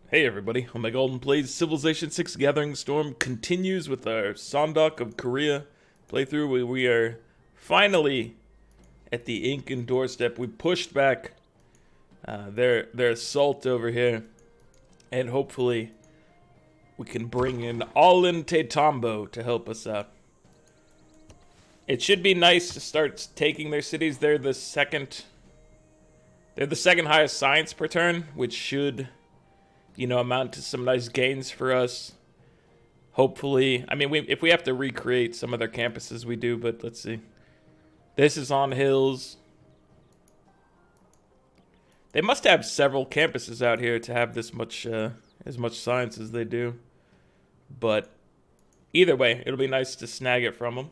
Hey everybody, Omega Alden plays Civilization 6 Gathering Storm continues with our Sondok of Korea playthrough. We are finally at the Incan doorstep. We pushed back their assault over here, and hopefully we can bring in Alden to help us out. It should be nice to start taking their cities. They're the second highest science per turn, which should amount to some nice gains for us. Hopefully, I mean, if we have to recreate some of their campuses, we do, but let's see. This is on hills. They must have several campuses out here to have this much, as much science as they do. But either way, it'll be nice to snag it from them.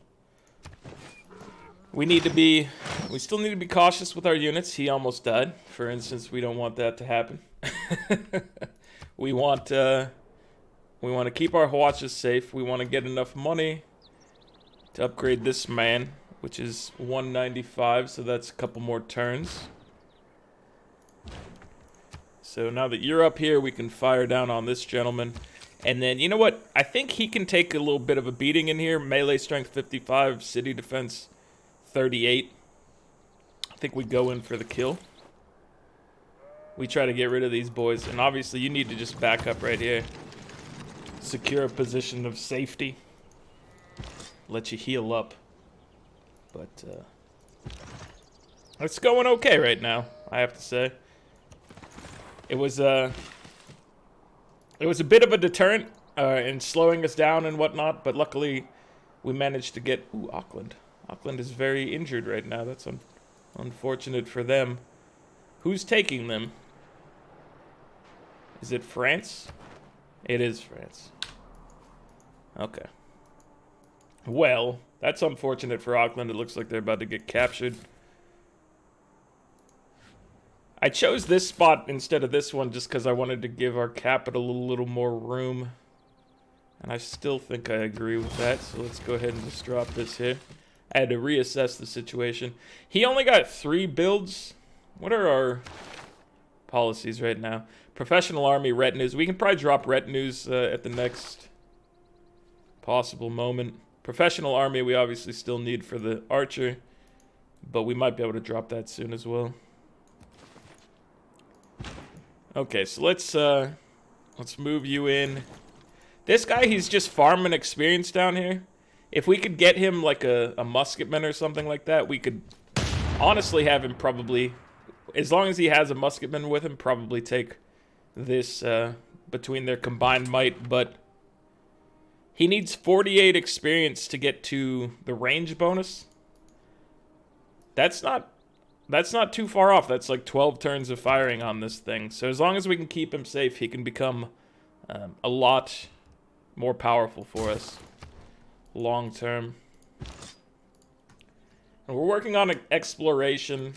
We still need to be cautious with our units. He almost died. For instance, we don't want that to happen. We want to keep our watches safe. We want to get enough money to upgrade this man, which is 195, so that's a couple more turns. So now that you're up here, we can fire down on this gentleman. And then, you know what? I think he can take a little bit of a beating in here. Melee strength 55, city defense 38. I think we go in for the kill. We try to get rid of these boys, and obviously you need to just back up right here. Secure a position of safety. Let you heal up. But, it's going okay right now, I have to say. It was a bit of a deterrent in slowing us down and whatnot, but luckily we managed to get... Ooh, Auckland. Auckland is very injured right now. That's unfortunate for them. Who's taking them? Is it France? It is France. Okay. Well, that's unfortunate for Auckland. It looks like they're about to get captured. I chose this spot instead of this one just because I wanted to give our capital a little more room. And I still think I agree with that, so let's go ahead and just drop this here. I had to reassess the situation. He only got 3 builds. What are our policies right now? Professional army retinues. We can probably drop retinues at the next possible moment. Professional army we obviously still need for the archer, but we might be able to drop that soon as well. Okay, so let's move you in. This guy, he's just farming experience down here. If we could get him like a musketman or something like that, we could honestly have him probably, as long as he has a musketman with him, probably take this between their combined might. But he needs 48 experience to get to the range bonus. That's not too far off. That's like 12 turns of firing on this thing. So as long as we can keep him safe, he can become a lot more powerful for us long term. And we're working on exploration.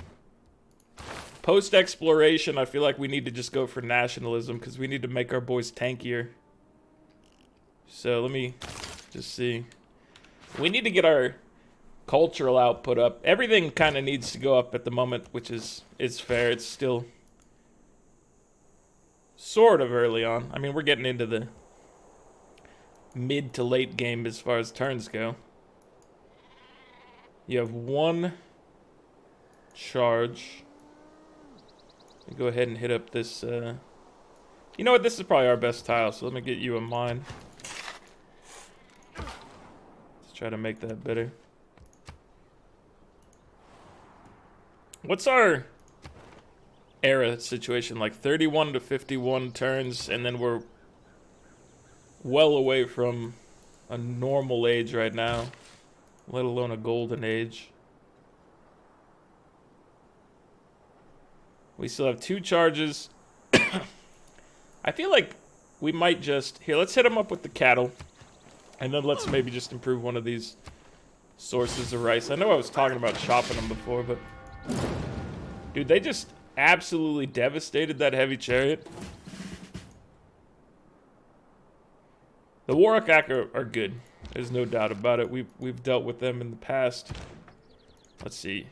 Post-exploration, I feel like we need to just go for nationalism because we need to make our boys tankier. So let me just see. We need to get our cultural output up. Everything kind of needs to go up at the moment, which is fair. It's still sort of early on. I mean, we're getting into the mid to late game as far as turns go. You have 1 charge. Go ahead and hit up this, you know what, this is probably our best tile, so let me get you a mine. Let's try to make that better. What's our era situation like? 31 to 51 turns, and then we're well away from a normal age right now, let alone a golden age. We still have 2 charges. I feel like we might just... Here, let's hit them up with the cattle. And then let's maybe just improve one of these sources of rice. I know I was talking about chopping them before, but... Dude, they just absolutely devastated that heavy chariot. The Warakak are good. There's no doubt about it. We've dealt with them in the past. Let's see.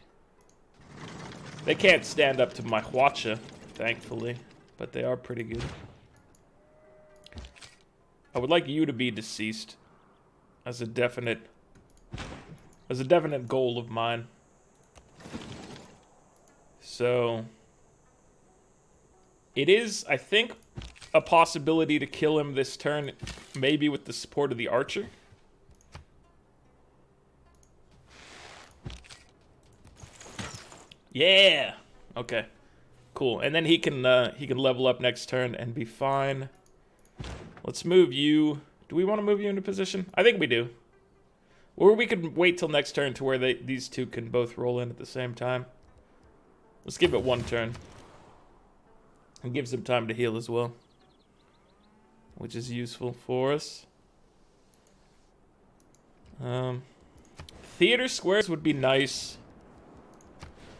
They can't stand up to my Hwacha, thankfully, but they are pretty good. I would like you to be deceased as a definite goal of mine. So it is, I think, a possibility to kill him this turn, maybe with the support of the archer. Yeah. Okay. Cool. And then he can level up next turn and be fine. Let's move you. Do we want to move you into position? I think we do. Or we could wait till next turn to where these two can both roll in at the same time. Let's give it one turn. And gives him time to heal as well, which is useful for us. Theater squares would be nice.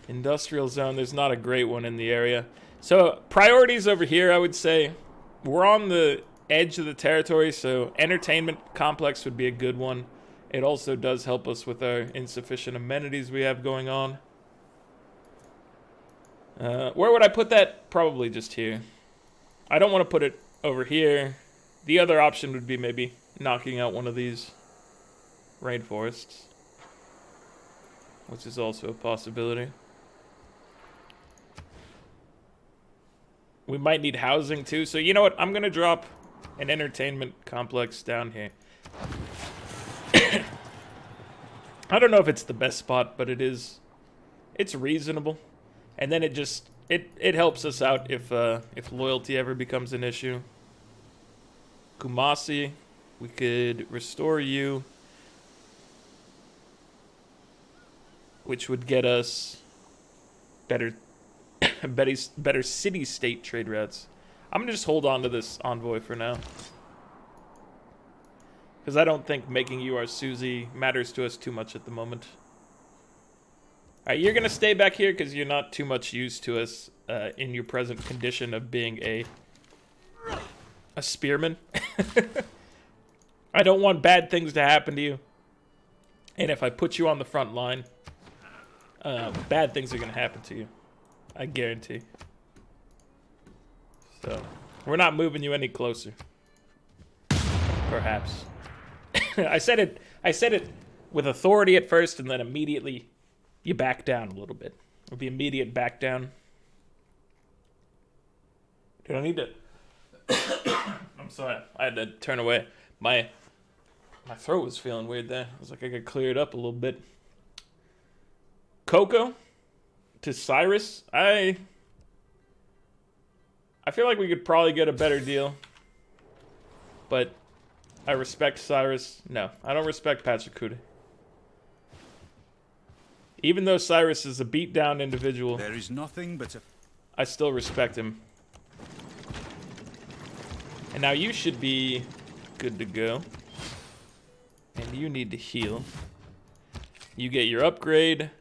Industrial zone, there's not a great one in the area. So priorities over here, I would say we're on the edge of the territory, so entertainment complex would be a good one. It also does help us with our insufficient amenities we have going on. Where would I put that? Probably just here. I don't want to put it over here. The other option would be maybe knocking out one of these rainforests, which is also a possibility. We might need housing too, so you know what? I'm gonna drop an entertainment complex down here. I don't know if it's the best spot, but it's reasonable. And then it helps us out if loyalty ever becomes an issue. Kumasi, we could restore you, which would get us better city-state trade routes. I'm gonna just hold on to this envoy for now, because I don't think making you our Susie matters to us too much at the moment. Alright, you're gonna stay back here because you're not too much used to us in your present condition of being a spearman. I don't want bad things to happen to you. And if I put you on the front line, bad things are gonna happen to you. I guarantee. So, we're not moving you any closer. Perhaps. I said it with authority at first, and then immediately you back down a little bit. It'll be immediate back down. Dude, I need to... I'm sorry. I had to turn away. My throat was feeling weird there. I was like I could clear it up a little bit. Coco to Cyrus. I feel like we could probably get a better deal. But I respect Cyrus. No, I don't respect Pachacuti. Even though Cyrus is a beat-down individual, there is nothing but I still respect him. And now you should be good to go. And you need to heal. You get your upgrade.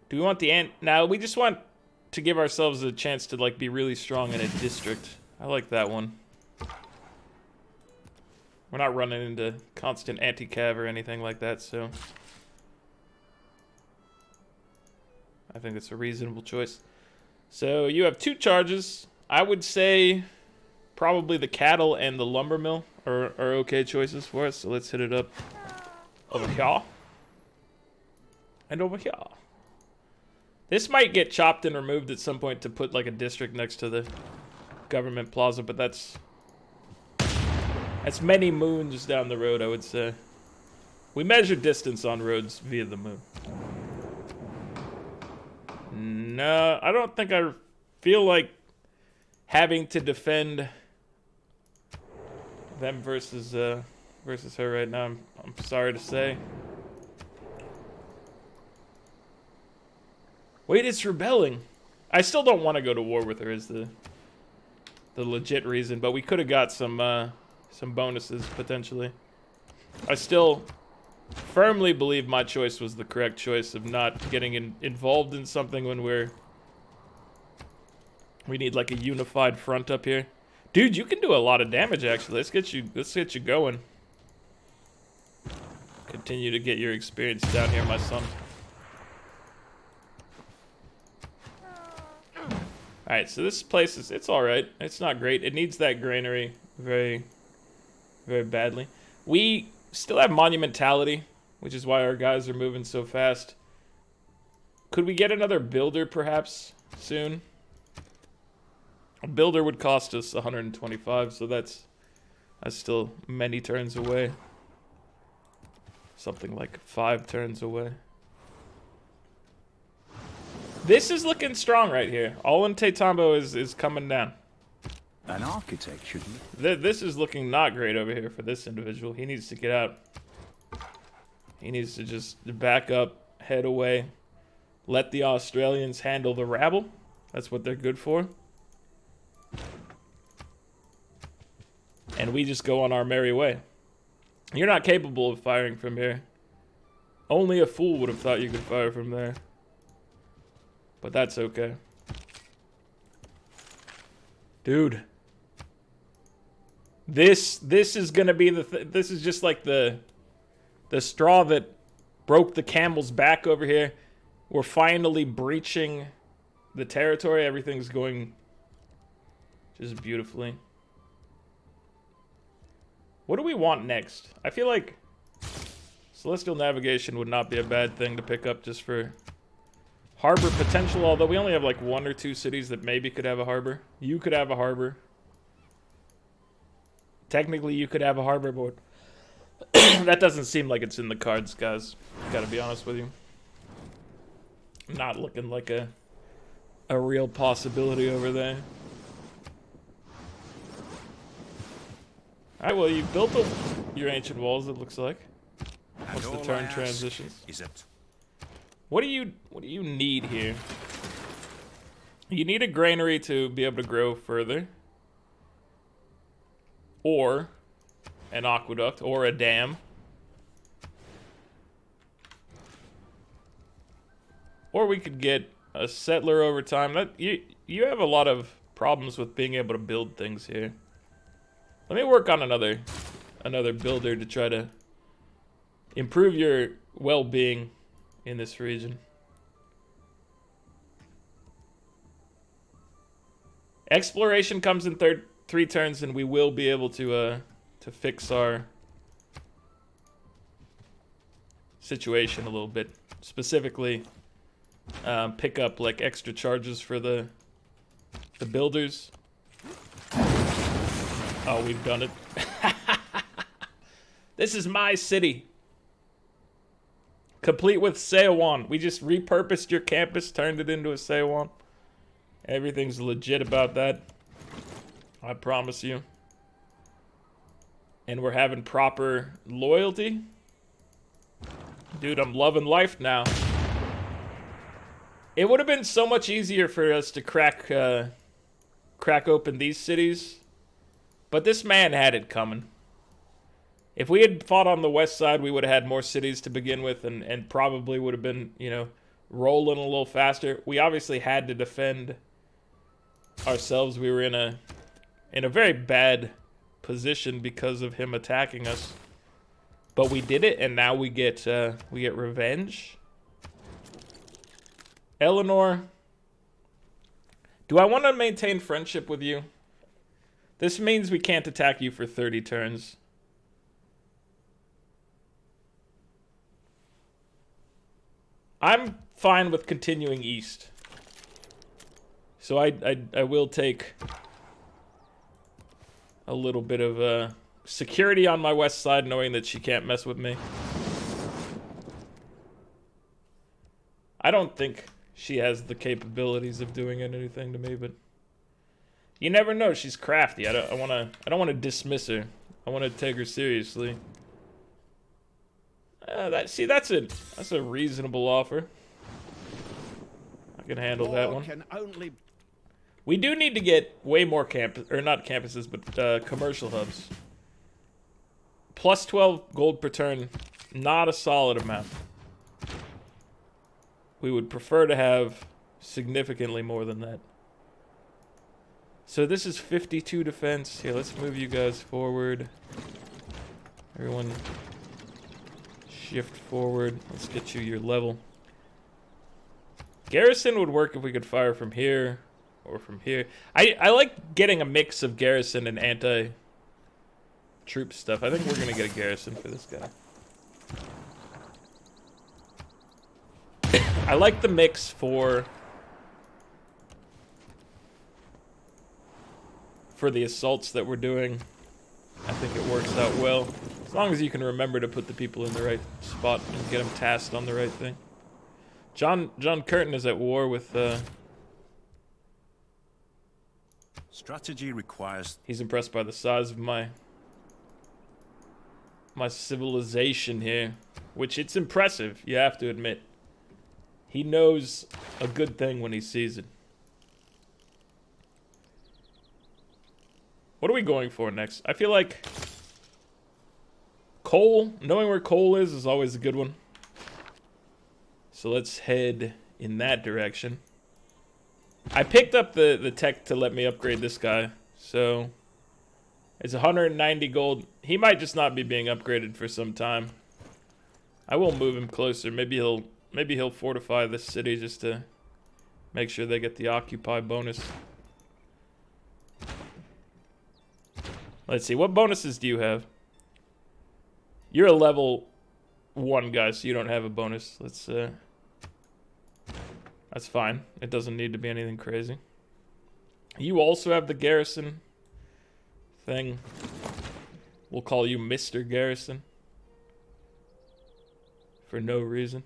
Do we want the now we just want to give ourselves a chance to like be really strong in a district. I like that one. We're not running into constant anti-cav or anything like that, so I think it's a reasonable choice. So you have 2 charges. I would say probably the cattle and the lumber mill are okay choices for us. So let's hit it up over here and over here. This might get chopped and removed at some point to put like a district next to the government plaza, but that's many moons down the road, I would say. We measure distance on roads via the moon. No, I don't think I feel like having to defend them versus her right now. I'm sorry to say. Wait, it's rebelling. I still don't want to go to war with her is the legit reason, but we could have got some bonuses potentially. I still firmly believe my choice was the correct choice of not getting involved in something when we need like a unified front up here. Dude, you can do a lot of damage actually. Let's get you going. Continue to get your experience down here, my son. Alright, so this place it's alright. It's not great. It needs that granary very very badly. We still have monumentality, which is why our guys are moving so fast. Could we get another builder, perhaps, soon? A builder would cost us 125, so that's still many turns away. Something like 5 turns away. This is looking strong right here. Alden Tambo is coming down. An architect, shouldn't This is looking not great over here for this individual. He needs to get out. He needs to just back up, head away. Let the Australians handle the rabble. That's what they're good for. And we just go on our merry way. You're not capable of firing from here. Only a fool would have thought you could fire from there. But that's okay. Dude. This is gonna be this is just like the straw that broke the camel's back over here. We're finally breaching the territory. Everything's going just beautifully. What do we want next? I feel like Celestial Navigation would not be a bad thing to pick up just for harbor potential, although we only have like 1 or 2 cities that maybe could have a harbor. You could have a harbor. Technically, you could have a harbor, but that doesn't seem like it's in the cards, guys. Gotta be honest with you. Not looking like a real possibility over there. Alright, well, you built your ancient walls, it looks like. What's the turn transitions? What do you need here? You need a granary to be able to grow further. Or an aqueduct, or a dam. Or we could get a settler over time. You have a lot of problems with being able to build things here. Let me work on another builder to try to improve your well-being in this region. Exploration comes in 3 turns, and we will be able to fix our situation a little bit. Specifically, pick up like extra charges for the builders. Oh, we've done it. This is my city. Complete with Seowan. We just repurposed your campus, turned it into a Seowan. Everything's legit about that. I promise you. And we're having proper loyalty. Dude, I'm loving life now. It would have been so much easier for us to crack open these cities. But this man had it coming. If we had fought on the west side, we would have had more cities to begin with and probably would have been, you know, rolling a little faster. We obviously had to defend ourselves. We were in a very bad position because of him attacking us. But we did it, and now we get revenge. Eleanor, do I want to maintain friendship with you? This means we can't attack you for 30 turns. I'm fine with continuing east. So I will take a little bit of security on my west side, knowing that she can't mess with me. I don't think she has the capabilities of doing anything to me, but you never know. She's crafty. I don't want to dismiss her. I want to take her seriously. That's a reasonable offer. I can handle that one. We do need to get way more not campuses, but commercial hubs. Plus 12 gold per turn, not a solid amount. We would prefer to have significantly more than that. So this is 52 defense. Here, let's move you guys forward. Everyone shift forward. Let's get you your level. Garrison would work if we could fire from here or from here. I like getting a mix of garrison and troop stuff. I think we're gonna get a garrison for this guy. I like the mix for the assaults that we're doing. I think it works out well. As long as you can remember to put the people in the right spot and get them tasked on the right thing. John Curtin is at war with, Strategy requires... He's impressed by the size of my civilization here. Which, it's impressive, you have to admit. He knows a good thing when he sees it. What are we going for next? I feel like coal, knowing where coal is always a good one. So let's head in that direction. I picked up the tech to let me upgrade this guy. So it's 190 gold. He might just not be being upgraded for some time. I will move him closer. Maybe he'll fortify this city just to make sure they get the occupy bonus. Let's see, what bonuses do you have? You're a level 1 guy, so you don't have a bonus. Let's that's fine. It doesn't need to be anything crazy. You also have the garrison thing. We'll call you Mr. Garrison. For no reason.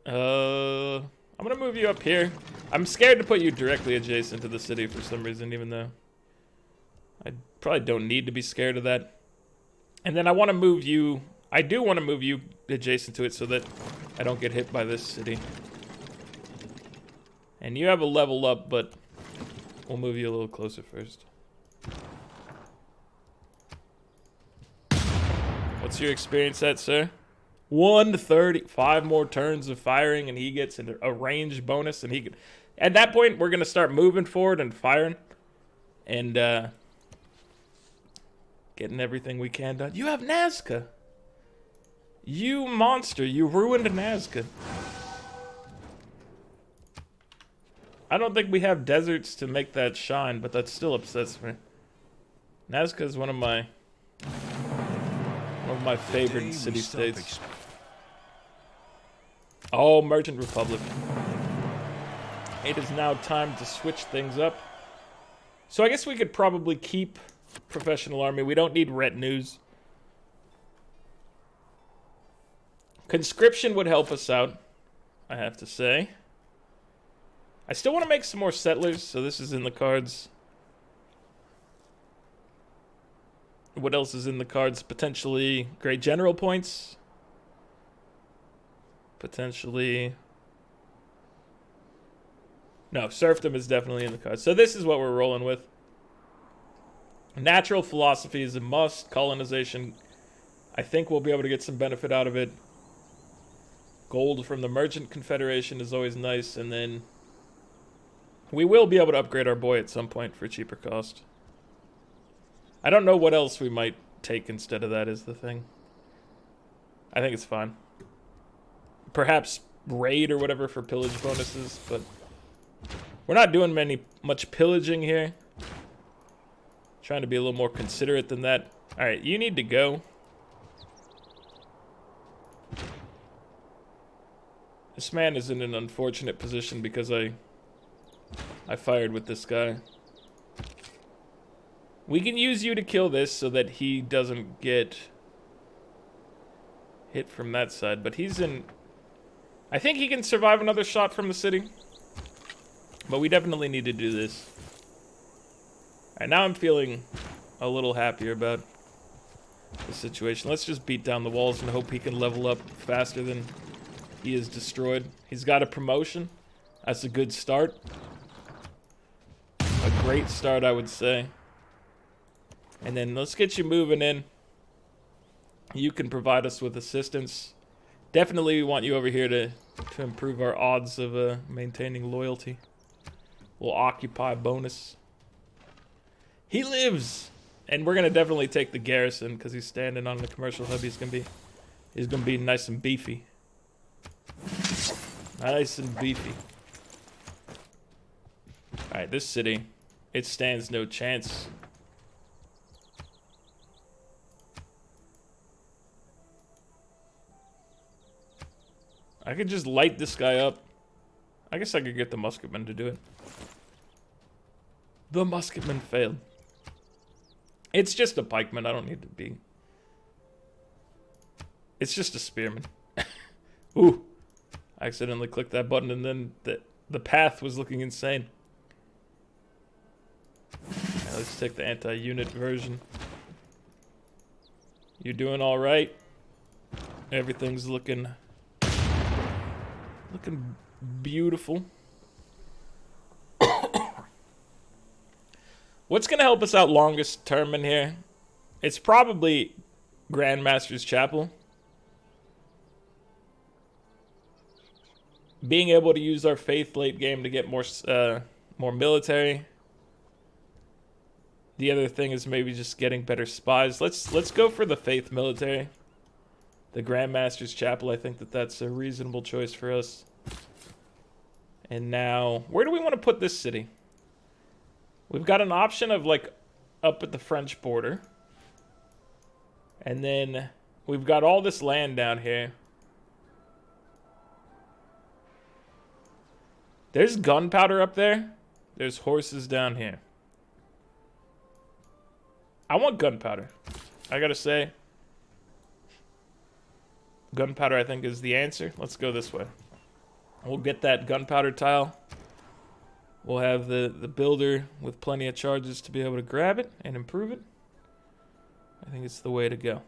I'm gonna move you up here. I'm scared to put you directly adjacent to the city for some reason, even though I probably don't need to be scared of that. And then I want to move you... I do want to move you adjacent to it so that I don't get hit by this city. And you have a level up, but we'll move you a little closer first. What's your experience at, sir? 130. 5 more turns of firing, and he gets a range bonus, and he can... At that point, we're going to start moving forward and firing. And, getting everything we can done. You have Nazca. You monster. You ruined Nazca. I don't think we have deserts to make that shine, but that still upsets me. Nazca is one of my favorite city-states. Oh, Merchant Republic. It is now time to switch things up. So I guess we could probably keep Professional Army. We don't need retinues. Conscription would help us out, I have to say. I still want to make some more settlers, so this is in the cards. What else is in the cards? Potentially Great General points. Potentially... No, serfdom is definitely in the cards. So this is what we're rolling with. Natural philosophy is a must. Colonization, I think we'll be able to get some benefit out of it. Gold from the Merchant Confederation is always nice. And then we will be able to upgrade our boy at some point for cheaper cost. I don't know what else we might take instead of that is the thing. I think it's fine. Perhaps raid or whatever for pillage bonuses, but we're not doing much pillaging here. Trying to be a little more considerate than that. Alright, you need to go. This man is in an unfortunate position because I fired with this guy. We can use you to kill this so that he doesn't get hit from that side, but he's in... I think he can survive another shot from the city. But we definitely need to do this. Alright, now I'm feeling a little happier about the situation. Let's just beat down the walls and hope he can level up faster than he is destroyed. He's got a promotion. That's a good start. A great start, I would say. And then let's get you moving in. You can provide us with assistance. Definitely we want you over here to improve our odds of maintaining loyalty. We'll occupy bonus. He lives! And we're gonna definitely take the garrison because he's standing on the commercial hub. He's gonna be nice and beefy. Nice and beefy. Alright, this city it stands no chance. I could just light this guy up. I guess I could get the musketman to do it. The musketman failed. It's just a pikeman. I don't need to be. It's just a spearman. Ooh. I accidentally clicked that button and then the path was looking insane. Right, let's take the anti-unit version. You're doing all right. Everything's looking beautiful. What's gonna help us out longest term in here? It's probably Grandmaster's Chapel. Being able to use our faith late game to get more military. The other thing is maybe just getting better spies. Let's go for the faith military. The Grandmaster's Chapel. I think that's a reasonable choice for us. And now, where do we want to put this city? We've got an option of like up at the French border. And then we've got all this land down here. There's gunpowder up there. There's horses down here. I want gunpowder. I gotta say, gunpowder I think is the answer. Let's go this way. We'll get that gunpowder tile. We'll have the builder with plenty of charges to be able to grab it and improve it. I think it's the way to go.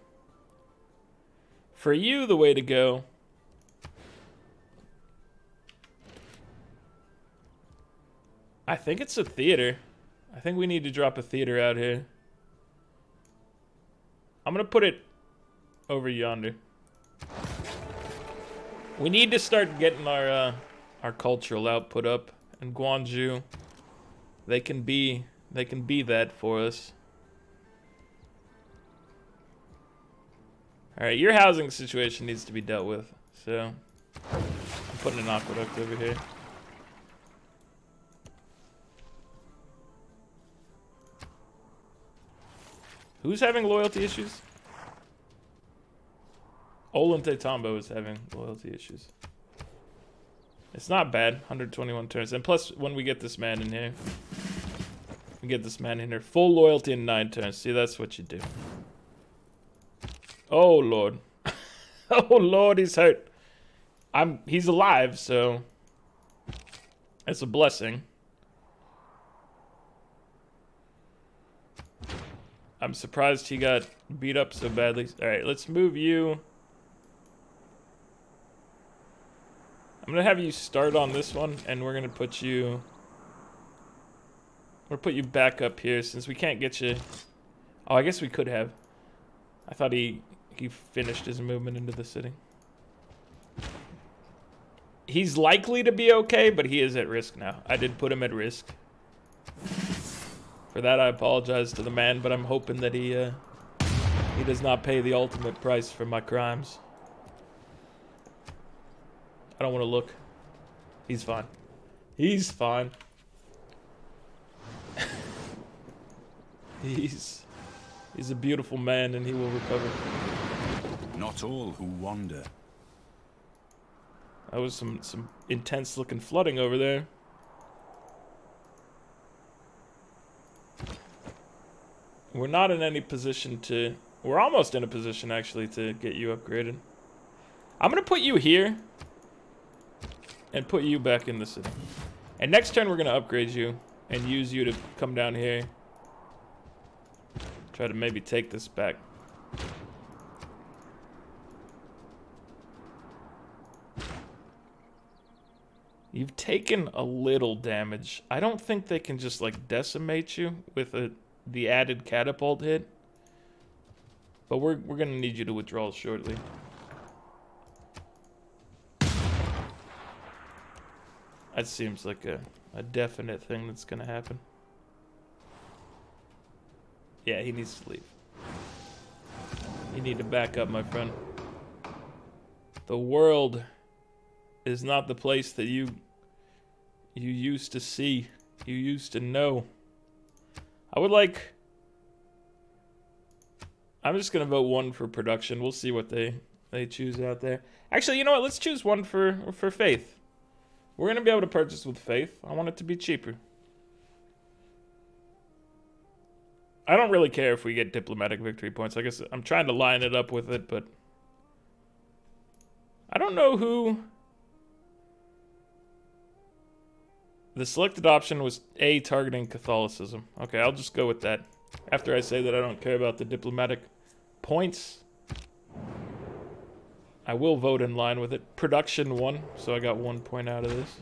For you, the way to go I think it's a theater. I think we need to drop a theater out here. I'm gonna put it over yonder. We need to start getting our cultural output up. And Guangzhou, they can be that for us. All right, your housing situation needs to be dealt with. So I'm putting an aqueduct over here. Who's having loyalty issues? Olente Tombo is having loyalty issues. It's not bad, 121 turns. And plus, when we get this man in here, full loyalty in 9 turns. See, that's what you do. Oh, Lord. Oh, Lord, he's hurt. He's alive, so it's a blessing. I'm surprised he got beat up so badly. All right, let's move you. I'm gonna have you start on this one, and we're gonna put you. We'll put you back up here since we can't get you. Oh, I guess we could have. I thought he finished his movement into the city. He's likely to be okay, but he is at risk now. I did put him at risk. For that, I apologize to the man, but I'm hoping that he does not pay the ultimate price for my crimes. I don't want to look. He's fine. He's fine. He's a beautiful man, and he will recover. Not all who wander. That was some intense looking flooding over there. We're not in any position to... We're almost in a position, actually, to get you upgraded. I'm going to put you here. And put you back in the city. And next turn, we're going to upgrade you. And use you to come down here. Try to maybe take this back. You've taken a little damage. I don't think they can just, like, decimate you with the added catapult hit. But we're going to need you to withdraw shortly. That seems like a definite thing that's going to happen. Yeah, he needs to leave. You need to back up, my friend. The world is not the place that you used to see, you used to know. I would like... I'm just gonna vote 1 for production. We'll see what they choose out there. Actually, you know what? Let's choose 1 for faith. We're gonna be able to purchase with faith. I want it to be cheaper. I don't really care if we get diplomatic victory points. I guess I'm trying to line it up with it, but I don't know who. The selected option was A, targeting Catholicism. Okay, I'll just go with that. After I say that I don't care about the diplomatic points, I will vote in line with it. Production 1, so I got 1 point out of this.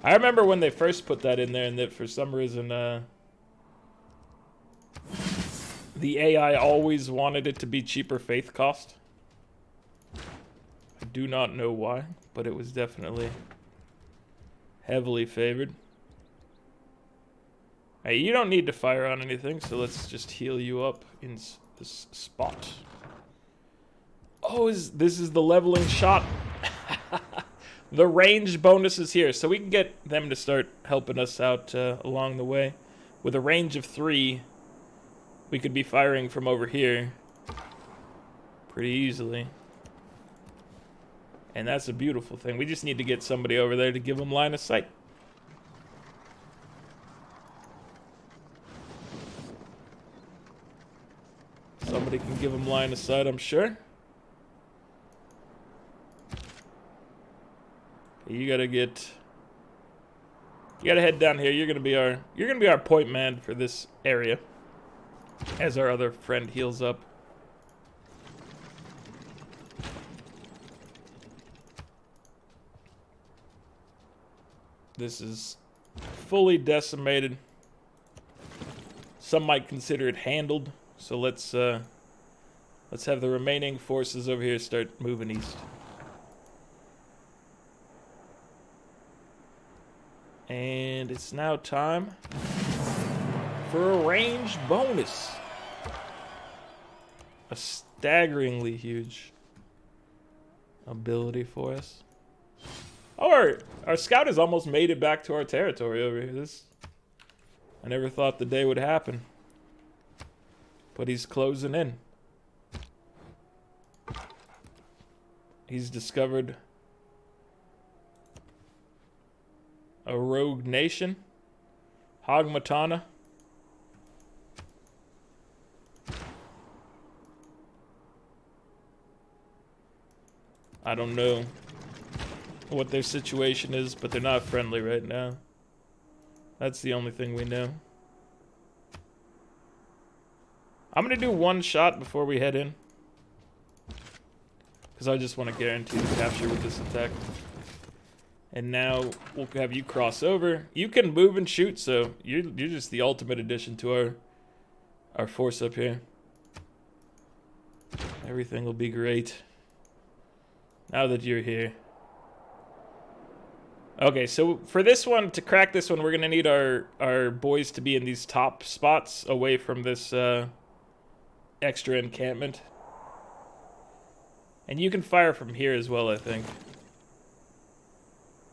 I remember when they first put that in there and that for some reason, the AI always wanted it to be cheaper faith cost. I do not know why, but it was definitely heavily favored. Hey, you don't need to fire on anything, so let's just heal you up in this spot. Oh, this is the leveling shot. The range bonus is here, so we can get them to start helping us out along the way. With a range of 3, we could be firing from over here pretty easily. And that's a beautiful thing. We just need to get somebody over there to give them line of sight. Somebody can give them line of sight, I'm sure. You gotta head down here. You're gonna be our point man for this area as our other friend heals up. This is fully decimated. Some might consider it handled, so let's have the remaining forces over here start moving east. And it's now time for a range bonus. A staggeringly huge ability for us. Oh, our scout has almost made it back to our territory over here. I never thought the day would happen. But he's closing in. He's discovered a rogue nation, Hogmatana. I don't know what their situation is, but they're not friendly right now. That's the only thing we know. I'm gonna do 1 shot before we head in, because I just want to guarantee the capture with this attack. And now we'll have you cross over. You can move and shoot, so you're just the ultimate addition to our force up here. Everything will be great now that you're here. Okay, so for this one, to crack this one, we're gonna need our boys to be in these top spots away from this extra encampment. And you can fire from here as well, I think.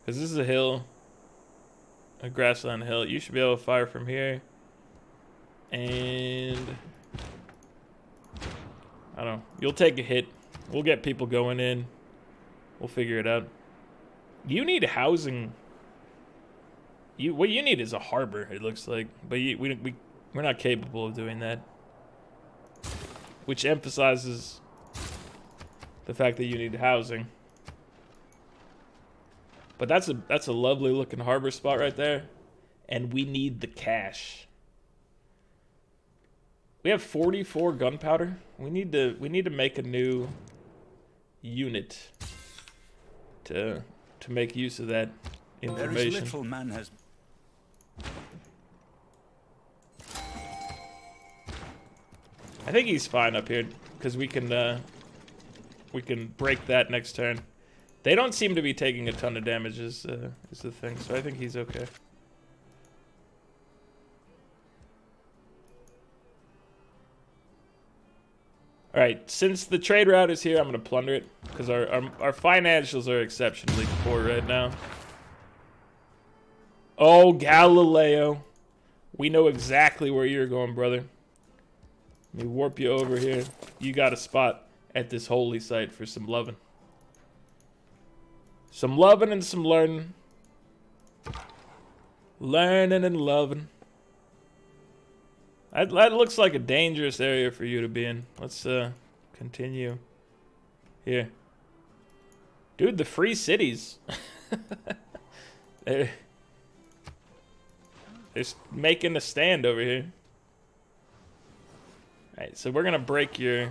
Because this is a hill. A grassland hill. You should be able to fire from here. And I don't know. You'll take a hit. We'll get people going in. We'll figure it out. You need housing. What you need is a harbor, it looks like. But we're not capable of doing that. Which emphasizes the fact that you need housing. But that's a lovely looking harbor spot right there. And we need the cash. We have 44 gunpowder. We need to make a new unit to make use of that information. There is little man has. I think he's fine up here because we can break that next turn. They don't seem to be taking a ton of damage is the thing, so I think he's okay. Alright, since the trade route is here, I'm going to plunder it, because our financials are exceptionally poor right now. Oh, Galileo. We know exactly where you're going, brother. Let me warp you over here. You got a spot at this holy site for some loving. Some loving and some learning. Learning and loving. That looks like a dangerous area for you to be in. Let's continue. Here. Dude, the free cities. They're making a stand over here. Alright, so we're gonna break your...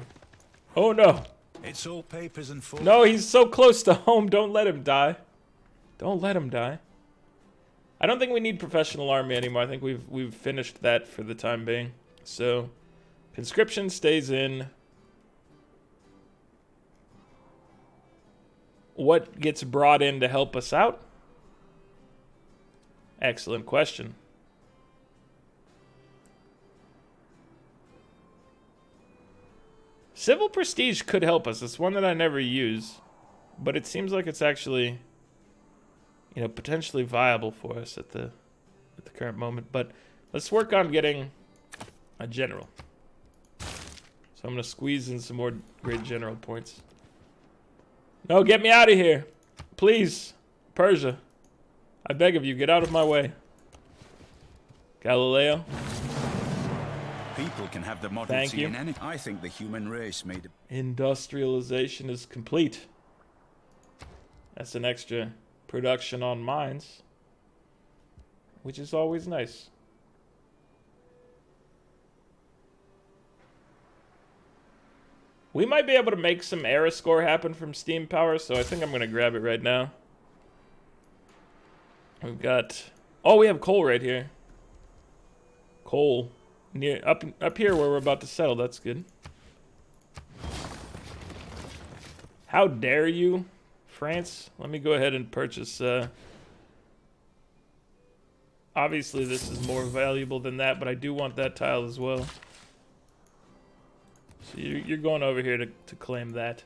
Oh no! It's all papers and forms. No, he's so close to home. Don't let him die. Don't let him die. I don't think we need professional army anymore. I think we've finished that for the time being. So, conscription stays in. What gets brought in to help us out? Excellent question. Civil prestige could help us. It's one that I never use, but it seems like it's actually, you know, potentially viable for us at the current moment. But let's work on getting a general. So I'm gonna squeeze in some more great general points. No, get me out of here, please, Persia. I beg of you, get out of my way. Galileo. People can have the Thank modesty you. in any. I think the human race made Industrialization is complete. That's an extra production on mines, which is always nice. We might be able to make some era score happen from steam power, so I think I'm going to grab it right now. We've got... Oh, we have coal right here. Coal. Near up here where we're about to settle. That's good. How dare you, France? Let me go ahead and purchase. Obviously, this is more valuable than that, but I do want that tile as well. So you're going over here to claim that,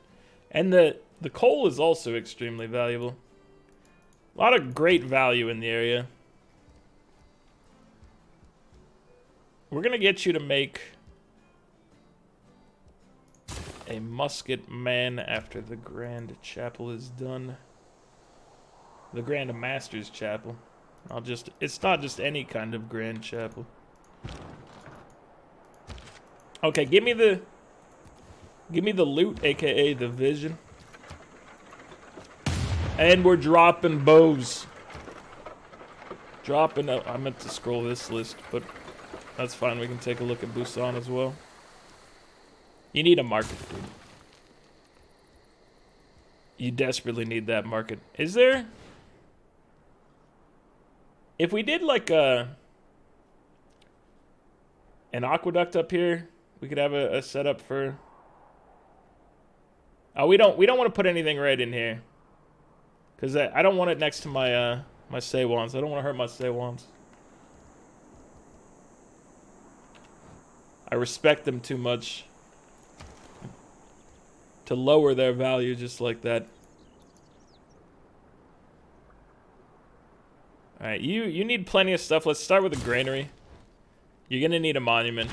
and the coal is also extremely valuable. A lot of great value in the area. We're gonna get you to make a musket man after the Grand Chapel is done. The Grand Master's Chapel. It's not just any kind of Grand Chapel. Okay, give me the loot, aka the vision. And we're dropping bows. I meant to scroll this list, but that's fine. We can take a look at Busan as well. You need a market, dude. You desperately need that market. Is there? If we did like an aqueduct up here, we could have a setup for... Oh, we don't want to put anything right in here. Because I don't want it next to my my Saywans. I don't want to hurt my Saywans. I respect them too much to lower their value just like that. Alright, you need plenty of stuff. Let's start with a granary. You're going to need a monument.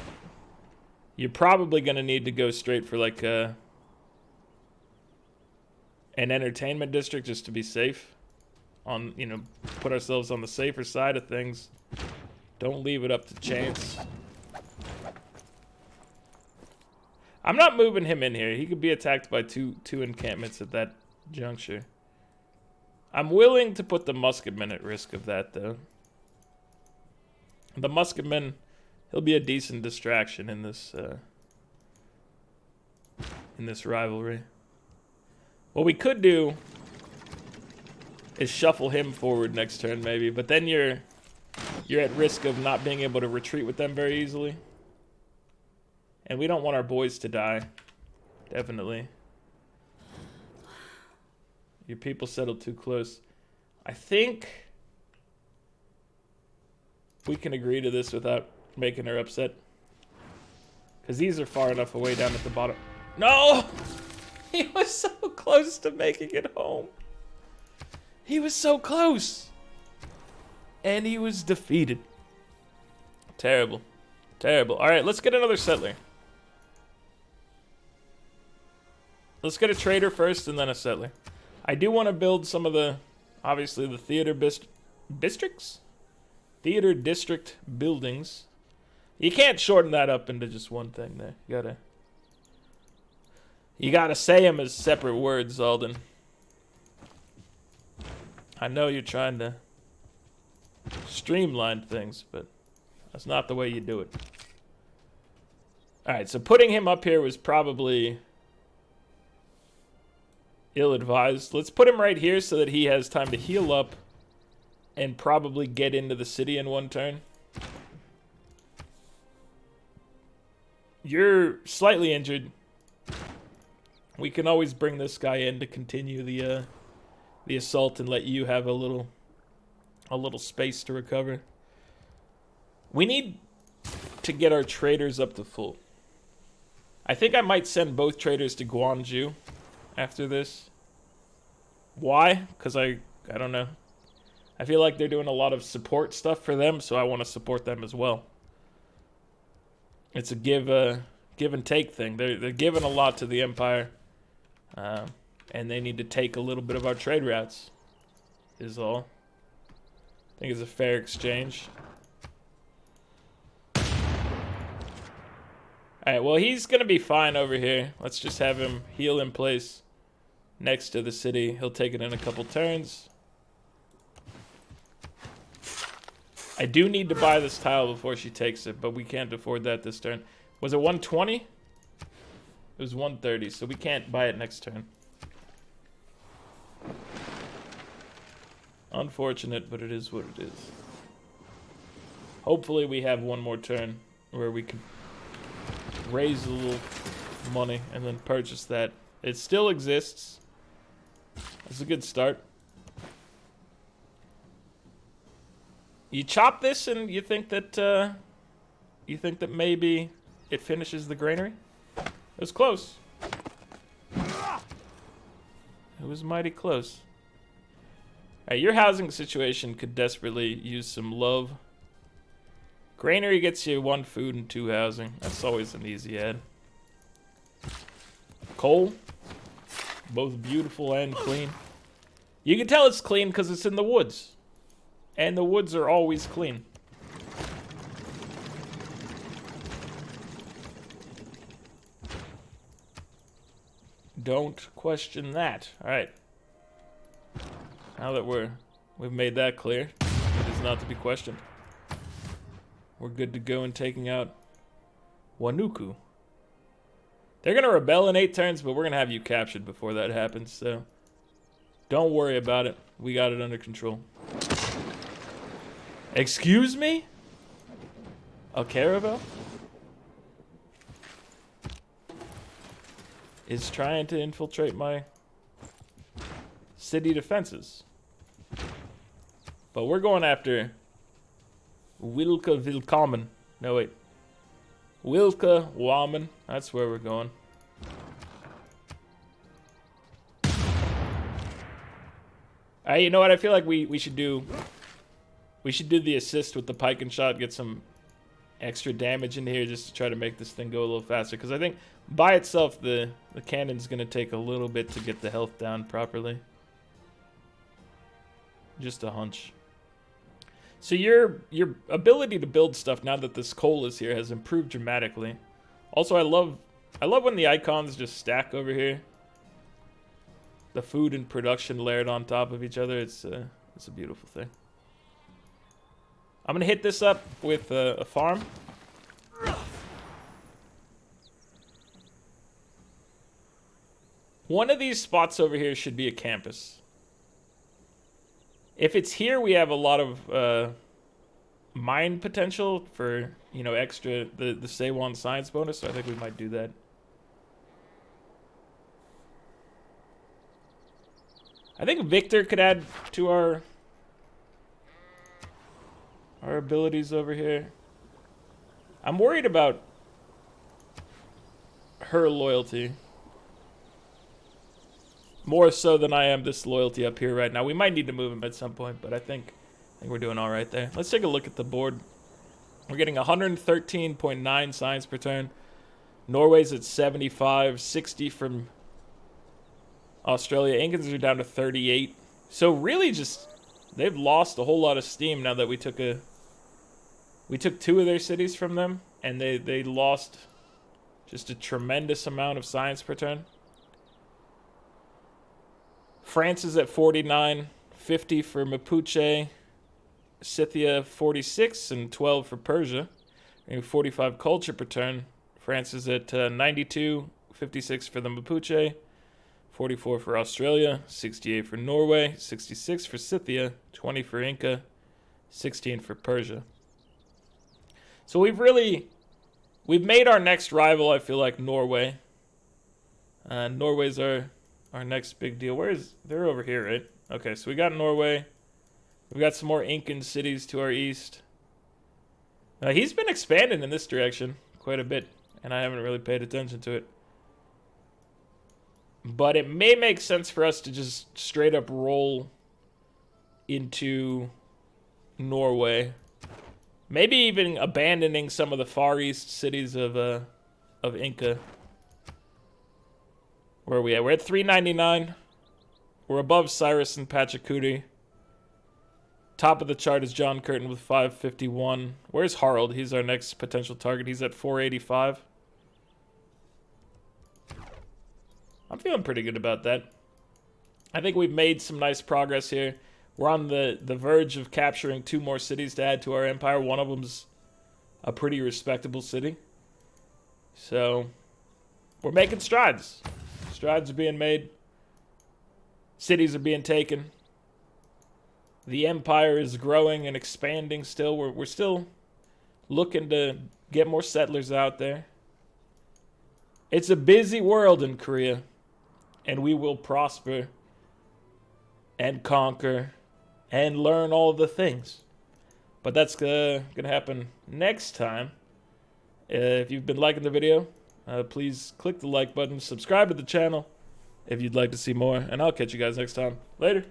You're probably going to need to go straight for like an entertainment district just to be safe. You know, put ourselves on the safer side of things. Don't leave it up to chance. I'm not moving him in here. He could be attacked by two encampments at that juncture. I'm willing to put the musketman at risk of that, though. The musketman, he'll be a decent distraction in this rivalry. What we could do is shuffle him forward next turn, maybe. But then you're at risk of not being able to retreat with them very easily. And we don't want our boys to die. Definitely. Your people settled too close. I think we can agree to this without making her upset. Because these are far enough away down at the bottom. No! He was so close to making it home. He was so close. And he was defeated. Terrible. Terrible. Alright, let's get another settler. Let's get a trader first and then a settler. I do want to build some of the, obviously, the districts? Theater district buildings. You can't shorten that up into just one thing there. You gotta say them as separate words, Alden. I know you're trying to streamline things, but that's not the way you do it. Alright, so putting him up here was probably ill-advised. Let's put him right here so that he has time to heal up and probably get into the city in one turn. You're slightly injured. We can always bring this guy in to continue the assault and let you have a little space to recover. We need to get our traders up to full. I think I might send both traders to Guangzhou after this. Why? Because I don't know. I feel like they're doing a lot of support stuff for them, so I want to support them as well. It's a give and take thing. They're giving a lot to the Empire, and they need to take a little bit of our trade routes, is all. I think it's a fair exchange. Alright, well, he's going to be fine over here. Let's just have him heal in place next to the city. He'll take it in a couple turns. I do need to buy this tile before she takes it, but we can't afford that this turn. Was it 120? It was 130, so we can't buy it next turn. Unfortunate, but it is what it is. Hopefully we have one more turn where we can raise a little money and then purchase that. It still exists. That's a good start. You chop this and you think that maybe it finishes the granary? It was close. It was mighty close. Alright, your housing situation could desperately use some love. Granary gets you 1 food and 2 housing. That's always an easy add. Coal, both beautiful and clean. You can tell it's clean because it's in the woods. And the woods are always clean. Don't question that. Alright. Now that we've made that clear, it is not to be questioned. We're good to go in taking out Wanuku. They're gonna rebel in 8 turns, but we're gonna have you captured before that happens, so don't worry about it. We got it under control. Excuse me? A caravel? Is trying to infiltrate my city defenses. But we're going after Wilka Vilkamen. No, wait. Wilka Waman. That's where we're going. You know what? I feel like we should do... We should do the assist with the pike and shot, get some extra damage in here just to try to make this thing go a little faster. Because I think by itself, the cannon's going to take a little bit to get the health down properly. Just a hunch. So your ability to build stuff now that this coal is here has improved dramatically. Also, I love when the icons just stack over here. The food and production layered on top of each other. It's a beautiful thing. I'm gonna hit this up with a farm. One of these spots over here should be a campus. If it's here, we have a lot of mine potential for, you know, extra the Seiwan science bonus. So I think we might do that. I think Victor could add to our abilities over here. I'm worried about her loyalty. More so than I am this loyalty up here right now. We might need to move him at some point, but I think I think we're doing all right there. Let's take a look at the board. We're getting 113.9 science per turn. Norway's at 75, 60 from Australia. Incans are down to 38. So really just, they've lost a whole lot of steam now that we took 2 of their cities from them, and they lost just a tremendous amount of science per turn. France is at 49, 50 for Mapuche, Scythia 46, and 12 for Persia. And 45 culture per turn. France is at 92, 56 for the Mapuche, 44 for Australia, 68 for Norway, 66 for Scythia, 20 for Inca, 16 for Persia. So we've made our next rival, I feel like, Norway. Norway's our next big deal. They're over here, right? Okay, so we got Norway. We've got some more Incan cities to our east. He's been expanding in this direction quite a bit, and I haven't really paid attention to it. But it may make sense for us to just straight up roll into Norway. Maybe even abandoning some of the Far East cities of Inca. Where are we at? We're at 399. We're above Cyrus and Pachacuti. Top of the chart is John Curtin with 551. Where's Harald? He's our next potential target. He's at 485. I'm feeling pretty good about that. I think we've made some nice progress here. We're on the verge of capturing 2 more cities to add to our empire. One of them's a pretty respectable city. So, we're making strides. Strides are being made. Cities are being taken. The empire is growing and expanding still. We're still looking to get more settlers out there. It's a busy world in Korea, and we will prosper and conquer and learn all the things. But that's gonna happen next time. If you've been liking the video, please click the like button, subscribe to the channel if you'd like to see more, and I'll catch you guys next time. Later.